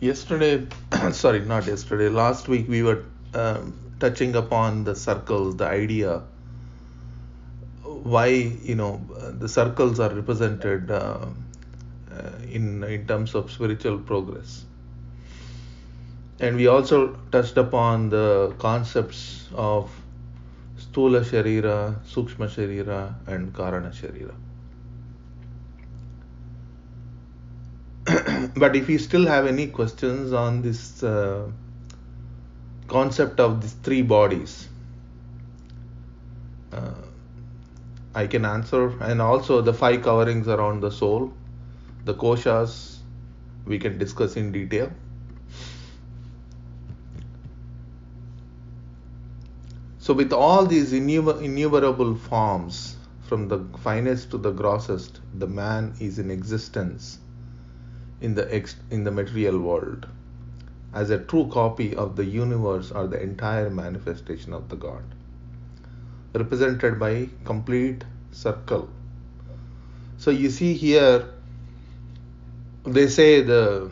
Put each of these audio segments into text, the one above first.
Yesterday, sorry, not yesterday, last week we were touching upon the circles, the idea why the circles are represented in terms of spiritual progress, and we also touched upon the concepts of Stula Sharira, Sukshma Sharira, and Karana Sharira. But if you still have any questions on this concept of these three bodies, I can answer, and also the five coverings around the soul, the koshas, we can discuss in detail. So with all these innumerable forms, from the finest to the grossest, the man is in existence in the material world as a true copy of the universe or the entire manifestation of the God, represented by complete circle. So you see here, they say the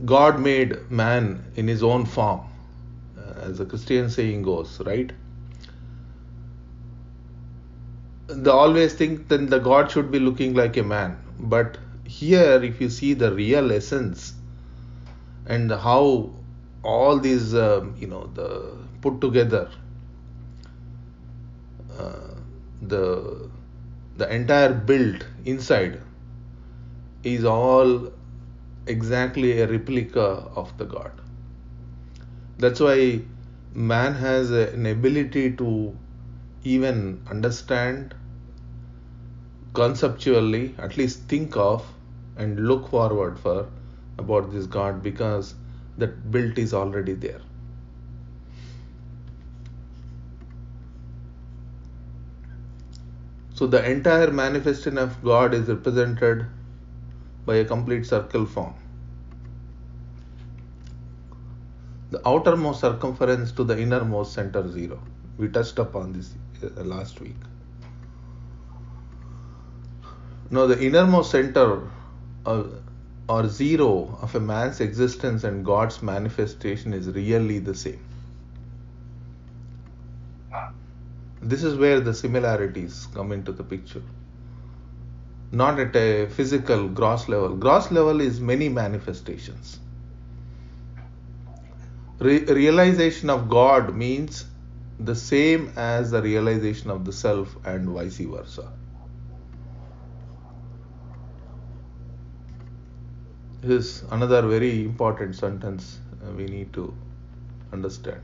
God made man in his own form, as the Christian saying goes, right? They always think then the God should be looking like a man, but here if you see the real essence and how all these the put together, the entire build inside is all exactly a replica of the God. That's why man has an ability to even understand conceptually, at least think of and look forward for about this God, because that built is already there. So the entire manifestation of God is represented by a complete circle form. The outermost circumference to the innermost center, 0. We touched upon this last week. Now the innermost center or 0 of a man's existence and God's manifestation is really the same. This is where the similarities come into the picture. Not at a physical gross level. Gross level is many manifestations. Realization of God means the same as the realization of the self and vice versa. This is another very important sentence we need to understand.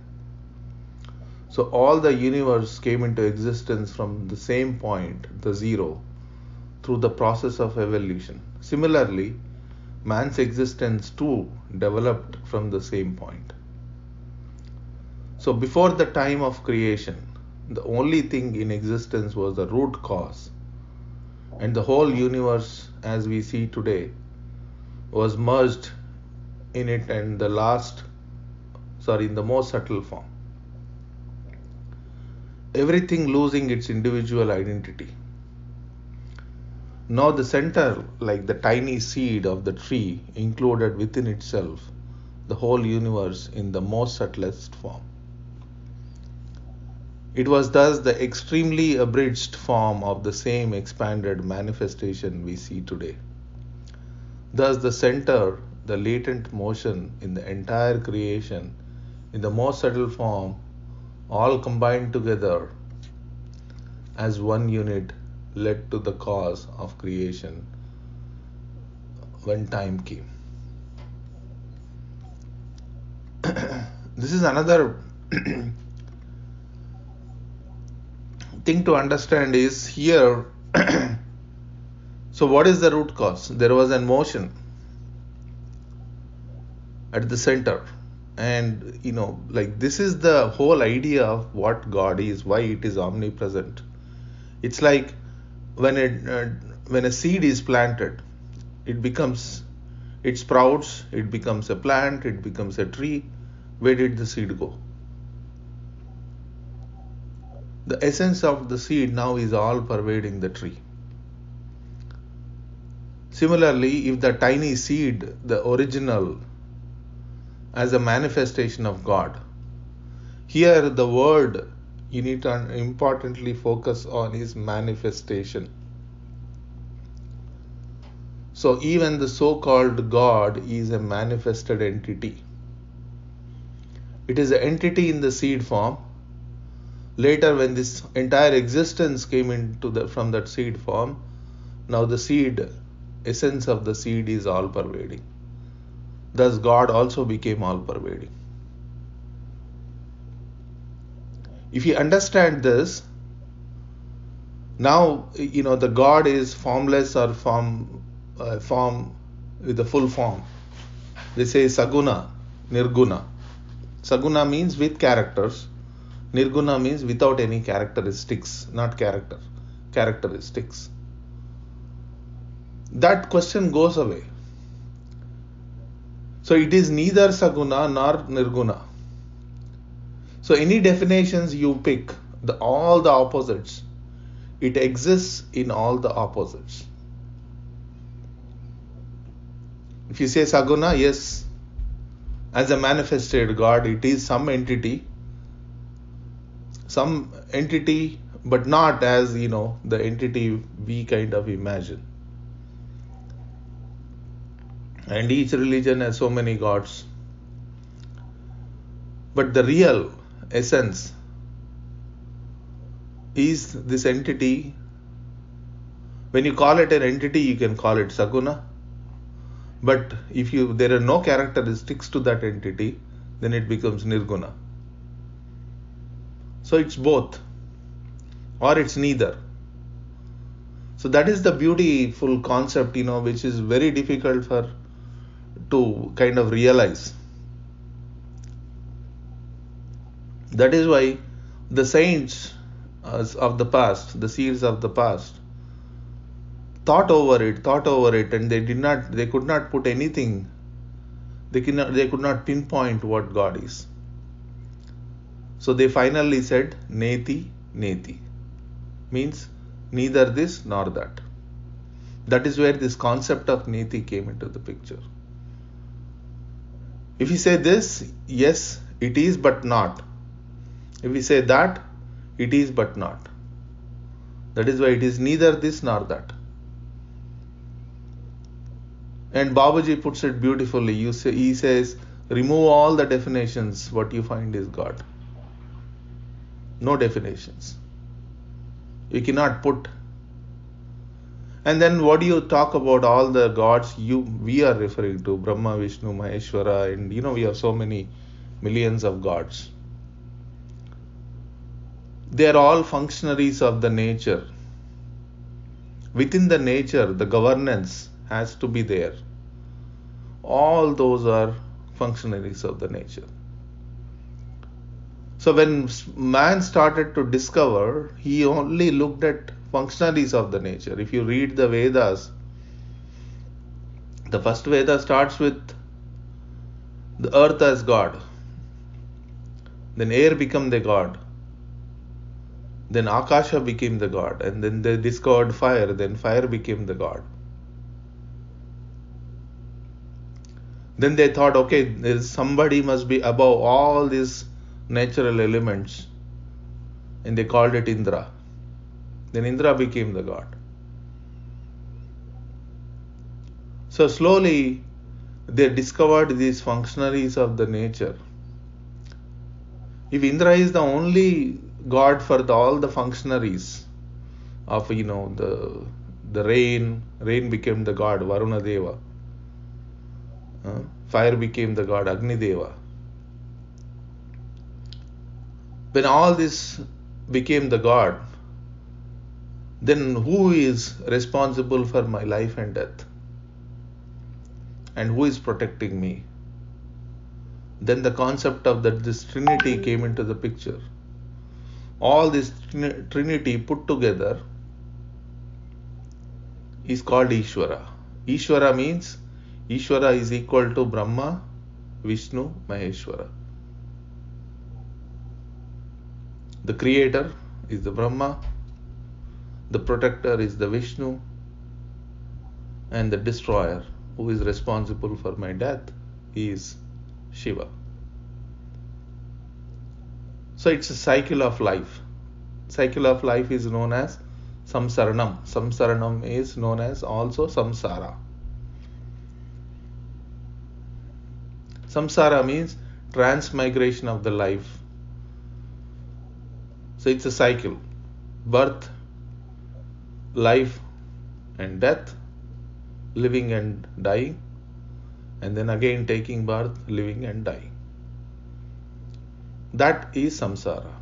So all the universe came into existence from the same point, the 0, through the process of evolution. Similarly, man's existence too developed from the same point. So before the time of creation, the only thing in existence was the root cause, and the whole universe as we see today was merged in it, and in the most subtle form. Everything losing its individual identity. Now the center, like the tiny seed of the tree, included within itself the whole universe in the most subtlest form. It was thus the extremely abridged form of the same expanded manifestation we see today. Thus the center, the latent motion in the entire creation, in the most subtle form, all combined together as one unit, led to the cause of creation when time came. This is another thing to understand is here. So what is the root cause? There was an motion at the center, and like this is the whole idea of what God is, why it is omnipresent. It's like when a seed is planted, it sprouts, it becomes a plant, it becomes a tree. Where did the seed go? The essence of the seed now is all pervading the tree. Similarly, if the tiny seed, the original, as a manifestation of God, here the word you need to importantly focus on is manifestation. So even the so-called God is a manifested entity. It is an entity in the seed form. Later, when this entire existence came from that seed form, now the seed, essence of the seed is all pervading. Thus God also became all pervading. If you understand this, now the God is formless or form with the full form. They say Saguna, Nirguna. Saguna means with characters. Nirguna means without any characteristics, not character, characteristics. That question goes away. So it is neither Saguna nor Nirguna. So any definitions you pick, all the opposites, it exists in all the opposites. If you say Saguna, yes, as a manifested God, it is some entity, but not as the entity we kind of imagine. And each religion has so many gods. But the real essence is this entity. When you call it an entity, you can call it Saguna. But if there are no characteristics to that entity, then it becomes Nirguna. So it's both, or it's neither. So that is the beautiful concept, which is very difficult to kind of realize. That is why the saints of the past, the seers of the past, thought over it, and they could not put anything. They could not pinpoint what God is. So they finally said Neti, Neti, means neither this nor that. That is where this concept of Neti came into the picture. If we say this, yes, it is but not. If we say that, it is but not. That is why it is neither this nor that. And Babaji puts it beautifully. He says, remove all the definitions, what you find is God. No definitions. You cannot put. And then what do you talk about all the gods we are referring to? Brahma, Vishnu, Maheshwara, and we have so many millions of gods. They are all functionaries of the nature. Within the nature, the governance has to be there. All those are functionaries of the nature. So when man started to discover, he only looked at functionaries of the nature. If you read the Vedas, the first Veda starts with the earth as God. Then air became the God. Then Akasha became the God. And then they discovered fire. Then fire became the God. Then they thought, okay, somebody must be above all these natural elements. And they called it Indra. Then Indra became the God. So slowly they discovered these functionaries of the nature. If Indra is the only God for all the functionaries of the rain became the God Varuna Deva. Fire became the God Agni Deva. When all this became the God, then who is responsible for my life and death? And who is protecting me? Then the concept of this Trinity came into the picture. All this Trinity put together is called Ishvara. Ishvara means Ishvara is equal to Brahma, Vishnu, Maheshwara. The creator is the Brahma, the protector is the Vishnu, and the destroyer who is responsible for my death is Shiva. So it's a cycle of life. Cycle of life is known as samsaranam. Samsaranam is known as also samsara. Samsara means transmigration of the life. So it's a cycle. Birth, life and death, living and dying, and then again taking birth, living and dying. That is samsara.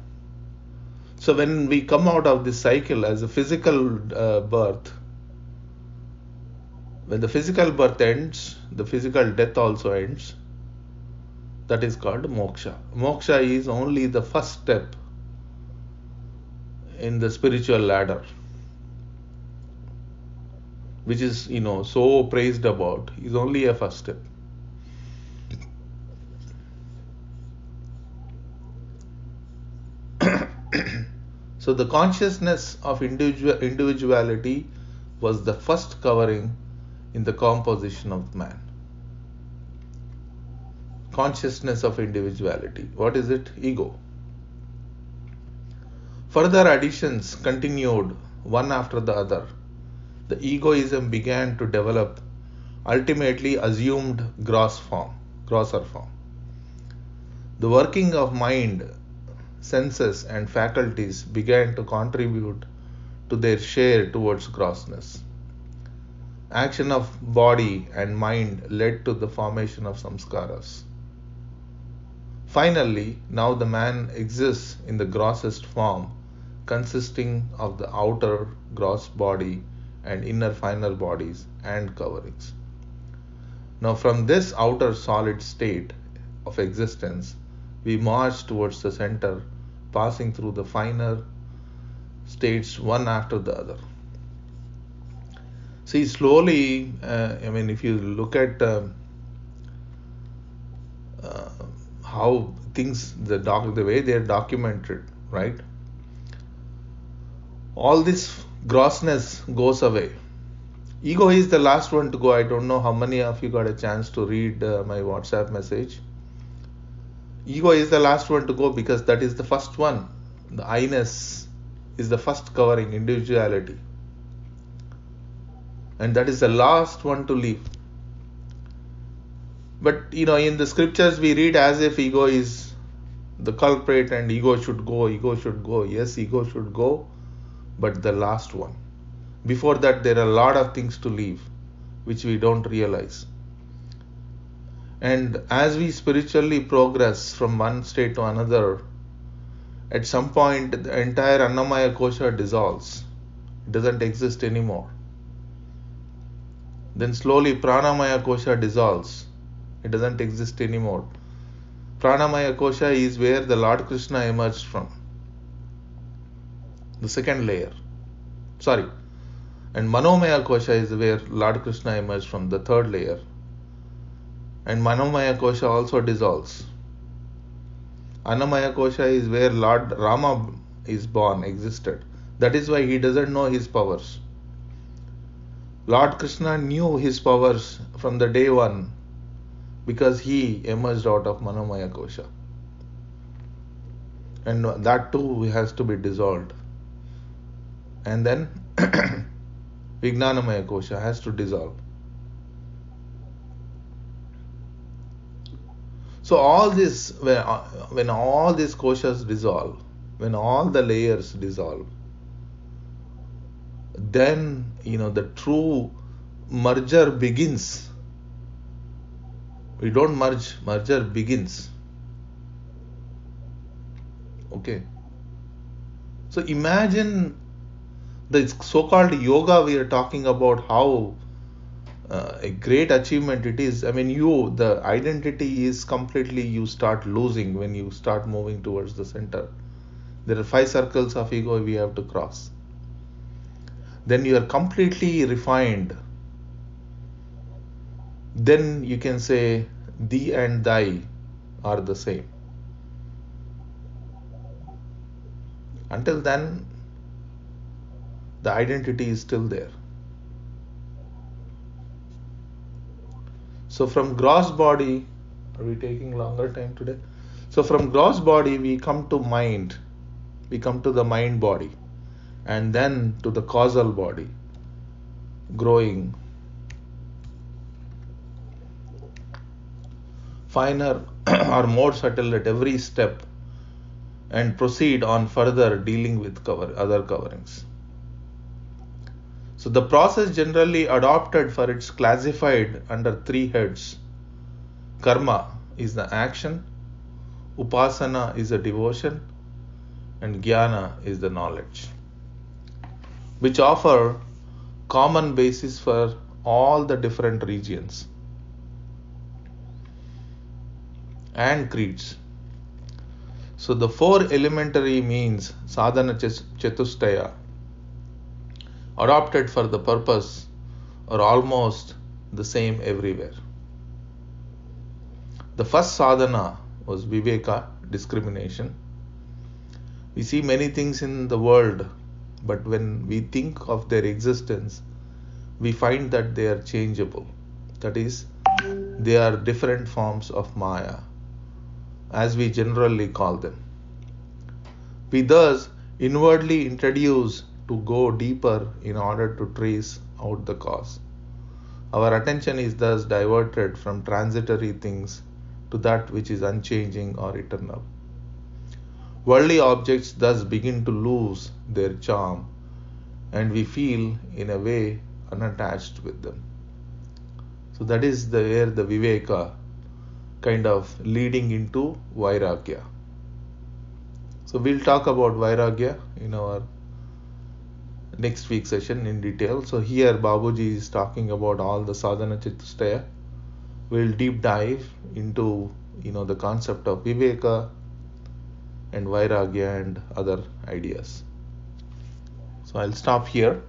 So when we come out of this cycle as a physical birth, when the physical birth ends, the physical death also ends. That is called moksha. Moksha is only the first step in the spiritual ladder, which is so praised about, is only a first step. So the consciousness of individuality was the first covering in the composition of man. Consciousness of individuality. What is it? Ego. Further additions continued one after the other. The egoism began to develop, ultimately assumed grosser form. The working of mind, senses and faculties began to contribute to their share towards grossness. Action of body and mind led to the formation of samskaras. Finally, now the man exists in the grossest form, consisting of the outer gross body and inner finer bodies and coverings. Now from this outer solid state of existence, we march towards the center, passing through the finer states one after the other. See, slowly, if you look at how things, the way they are documented, right? All this grossness goes away. Ego is the last one to go. I don't know how many of you got a chance to read my WhatsApp message. Ego is the last one to go because that is the first one. The I-ness is the first covering, individuality. And that is the last one to leave. But in the scriptures we read as if ego is the culprit and ego should go. Yes, ego should go, but the last one. Before that, there are a lot of things to leave, which we don't realize. And as we spiritually progress from one state to another, at some point the entire Annamaya Kosha dissolves. It doesn't exist anymore. Then slowly Pranamaya Kosha dissolves. It doesn't exist anymore. Pranamaya Kosha is where the Lord Krishna emerged from. The second layer. And Manomaya Kosha is where Lord Krishna emerged from, the third layer. And Manomaya Kosha also dissolves. Annamaya Kosha is where Lord Rama is born, existed. That is why he doesn't know his powers. Lord Krishna knew his powers from the day one because he emerged out of Manomaya Kosha. And that too has to be dissolved. And then Vijnanamaya Kosha has to dissolve. So all this, when all these koshas dissolve, when all the layers dissolve, then the true merger begins. We don't merge, merger begins. Okay. So imagine the so-called yoga we are talking about, how a great achievement it is. The identity is completely, you start losing when you start moving towards the center. There are 5 circles of ego we have to cross. Then you are completely refined. Then you can say thee and thy are the same. Until then, the identity is still there. So from gross body, are we taking longer time today? So from gross body we come to mind, we come to the mind body, and then to the causal body, growing finer or more subtle at every step, and proceed on further dealing with other coverings. So the process generally adopted for its classified under three heads. Karma is the action, upasana is the devotion, and jnana is the knowledge, which offer common basis for all the different regions and creeds. So the four elementary means sadhana chatushtaya adopted for the purpose are almost the same everywhere. The first sadhana was viveka, discrimination. We see many things in the world, but when we think of their existence, we find that they are changeable. That is, they are different forms of Maya, as we generally call them. We thus inwardly introduce to go deeper in order to trace out the cause. Our attention is thus diverted from transitory things to that which is unchanging or eternal. Worldly objects thus begin to lose their charm, and we feel, in a way, unattached with them. So that is where the viveka kind of leading into vairagya. So we'll talk about vairagya in our next week session in detail. So here Babuji is talking about all the sadhana chatushtaya. We'll deep dive into the concept of viveka and vairagya and other ideas. So I'll stop here.